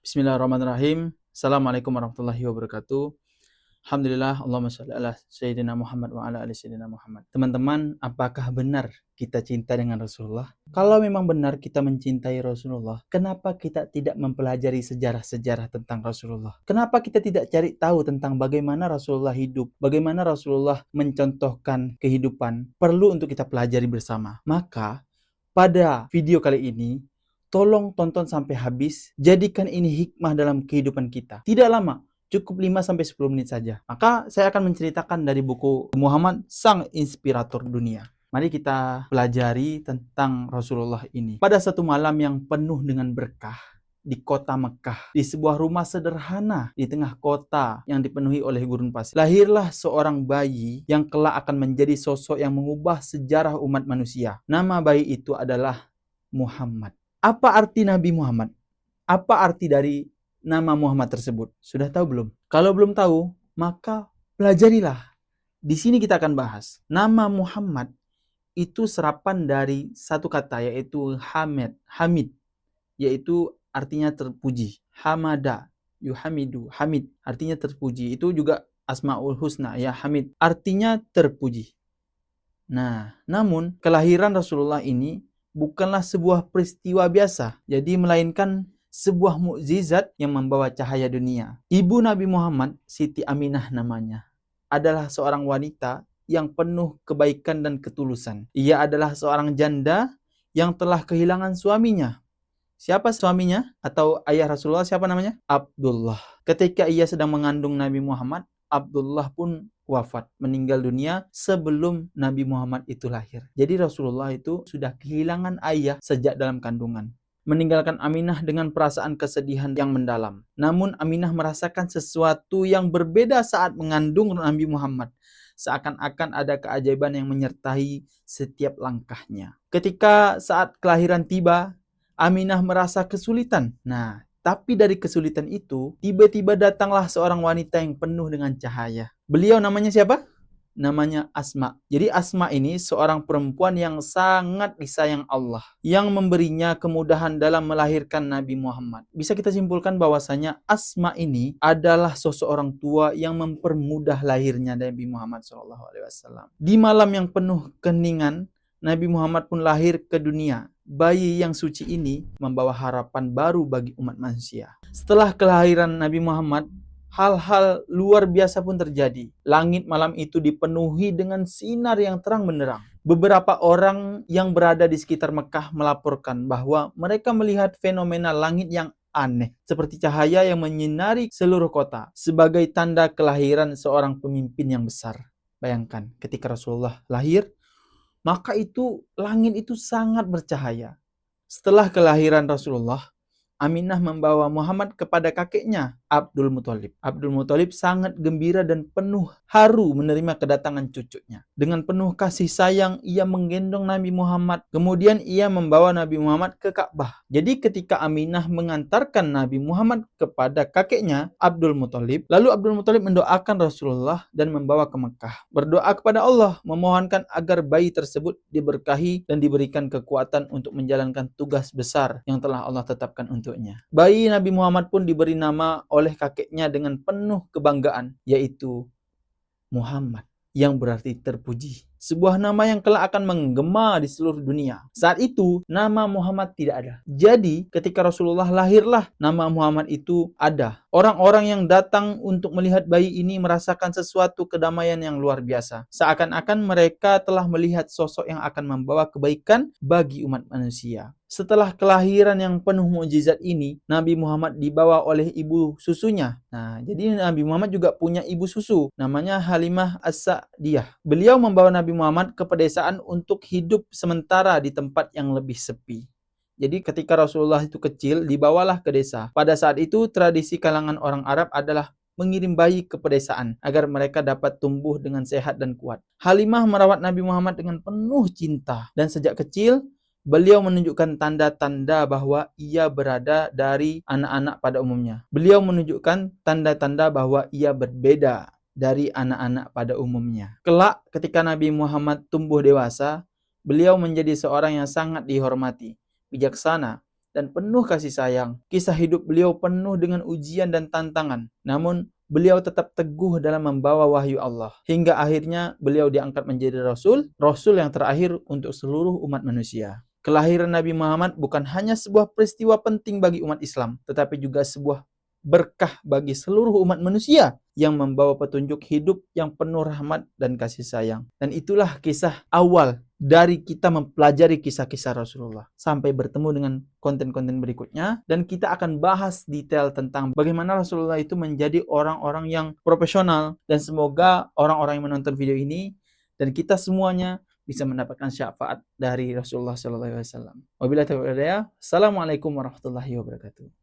Bismillahirrahmanirrahim. Assalamualaikum warahmatullahi wabarakatuh. Alhamdulillah, Allahumma sholli ala Sayyidina Muhammad wa ala ali Sayyidina Muhammad. Teman-teman, apakah benar kita cinta dengan Rasulullah? Kalau memang benar kita mencintai Rasulullah, kenapa kita tidak mempelajari sejarah-sejarah tentang Rasulullah? Kenapa kita tidak cari tahu tentang bagaimana Rasulullah hidup, bagaimana Rasulullah mencontohkan kehidupan? Perlu untuk kita pelajari bersama. Maka, pada video kali ini, tolong tonton sampai habis, jadikan ini hikmah dalam kehidupan kita. Tidak lama, cukup 5-10 menit saja. Maka saya akan menceritakan dari buku Muhammad, Sang Inspirator Dunia. Mari kita pelajari tentang Rasulullah ini. Pada satu malam yang penuh dengan berkah, di kota Mekah, di sebuah rumah sederhana di tengah kota yang dipenuhi oleh gurun pasir, lahirlah seorang bayi yang kelak akan menjadi sosok yang mengubah sejarah umat manusia. Nama bayi itu adalah Muhammad. Apa arti Nabi Muhammad? Apa arti dari nama Muhammad tersebut? Sudah tahu belum? Kalau belum tahu, maka pelajarilah. Di sini kita akan bahas. Nama Muhammad itu serapan dari satu kata, yaitu Hamid, yaitu artinya terpuji. Hamada, yuhamidu, Hamid, artinya terpuji. Itu juga Asmaul Husna, ya Hamid, artinya terpuji. Nah, namun kelahiran Rasulullah ini bukanlah sebuah peristiwa biasa, jadi melainkan sebuah mukjizat yang membawa cahaya dunia. Ibu Nabi Muhammad, Siti Aminah namanya, adalah seorang wanita yang penuh kebaikan dan ketulusan. Ia adalah seorang janda yang telah kehilangan suaminya. Siapa suaminya atau ayah Rasulullah, siapa namanya? Abdullah. Ketika ia sedang mengandung Nabi Muhammad, Abdullah pun wafat, meninggal dunia sebelum Nabi Muhammad itu lahir. Jadi Rasulullah itu sudah kehilangan ayah sejak dalam kandungan, meninggalkan Aminah dengan perasaan kesedihan yang mendalam. Namun Aminah merasakan sesuatu yang berbeda saat mengandung Nabi Muhammad. Seakan-akan ada keajaiban yang menyertai setiap langkahnya. Ketika saat kelahiran tiba, Aminah merasa kesulitan. Nah, tapi dari kesulitan itu, tiba-tiba datanglah seorang wanita yang penuh dengan cahaya. Beliau namanya siapa? Namanya Asma. Jadi Asma ini seorang perempuan yang sangat disayang Allah, yang memberinya kemudahan dalam melahirkan Nabi Muhammad. Bisa kita simpulkan bahwasanya Asma ini adalah sosok orang tua yang mempermudah lahirnya Nabi Muhammad SAW. Di malam yang penuh keheningan, Nabi Muhammad pun lahir ke dunia. Bayi yang suci ini membawa harapan baru bagi umat manusia. Setelah kelahiran Nabi Muhammad, hal-hal luar biasa pun terjadi. Langit malam itu dipenuhi dengan sinar yang terang benderang. Beberapa orang yang berada di sekitar Mekah melaporkan bahwa mereka melihat fenomena langit yang aneh, seperti cahaya yang menyinari seluruh kota, sebagai tanda kelahiran seorang pemimpin yang besar. Bayangkan, ketika Rasulullah lahir, maka itu langit itu sangat bercahaya. Setelah kelahiran Rasulullah, Aminah membawa Muhammad kepada kakeknya, Abdul Muthalib. Abdul Muthalib sangat gembira dan penuh haru menerima kedatangan cucunya. Dengan penuh kasih sayang, ia menggendong Nabi Muhammad. Kemudian ia membawa Nabi Muhammad ke Ka'bah. Jadi ketika Aminah mengantarkan Nabi Muhammad kepada kakeknya, Abdul Muthalib, lalu Abdul Muthalib mendoakan Rasulullah dan membawa ke Mekah. Berdoa kepada Allah, memohonkan agar bayi tersebut diberkahi dan diberikan kekuatan untuk menjalankan tugas besar yang telah Allah tetapkan untuknya. Bayi Nabi Muhammad pun diberi nama oleh kakeknya dengan penuh kebanggaan, yaitu Muhammad, yang berarti terpuji. Sebuah nama yang kelak akan menggema di seluruh dunia. Saat itu, nama Muhammad tidak ada. Jadi, ketika Rasulullah lahirlah, nama Muhammad itu ada. Orang-orang yang datang untuk melihat bayi ini merasakan sesuatu kedamaian yang luar biasa. Seakan-akan mereka telah melihat sosok yang akan membawa kebaikan bagi umat manusia. Setelah kelahiran yang penuh mukjizat ini, Nabi Muhammad dibawa oleh ibu susunya. Nah, jadi Nabi Muhammad juga punya ibu susu, namanya Halimah As-Sa'diyah. Beliau membawa Nabi Muhammad ke pedesaan untuk hidup sementara di tempat yang lebih sepi. Jadi ketika Rasulullah itu kecil, dibawalah ke desa. Pada saat itu, tradisi kalangan orang Arab adalah mengirim bayi ke pedesaan agar mereka dapat tumbuh dengan sehat dan kuat. Halimah merawat Nabi Muhammad dengan penuh cinta, dan sejak kecil beliau menunjukkan tanda-tanda bahwa ia berada dari anak-anak pada umumnya. Beliau menunjukkan tanda-tanda bahwa ia berbeda dari anak-anak pada umumnya. Kelak ketika Nabi Muhammad tumbuh dewasa, beliau menjadi seorang yang sangat dihormati, bijaksana, dan penuh kasih sayang. Kisah hidup beliau penuh dengan ujian dan tantangan. Namun, beliau tetap teguh dalam membawa wahyu Allah. Hingga akhirnya beliau diangkat menjadi Rasul yang terakhir untuk seluruh umat manusia. Kelahiran Nabi Muhammad bukan hanya sebuah peristiwa penting bagi umat Islam, tetapi juga sebuah berkah bagi seluruh umat manusia yang membawa petunjuk hidup yang penuh rahmat dan kasih sayang. Dan itulah kisah awal dari kita mempelajari kisah-kisah Rasulullah. Sampai bertemu dengan konten-konten berikutnya, dan kita akan bahas detail tentang bagaimana Rasulullah itu menjadi orang-orang yang profesional, dan semoga orang-orang yang menonton video ini dan kita semuanya bisa mendapatkan syafaat dari Rasulullah SAW. Wabillahi taufiq wal hidayah. Assalamualaikum warahmatullahi wabarakatuh.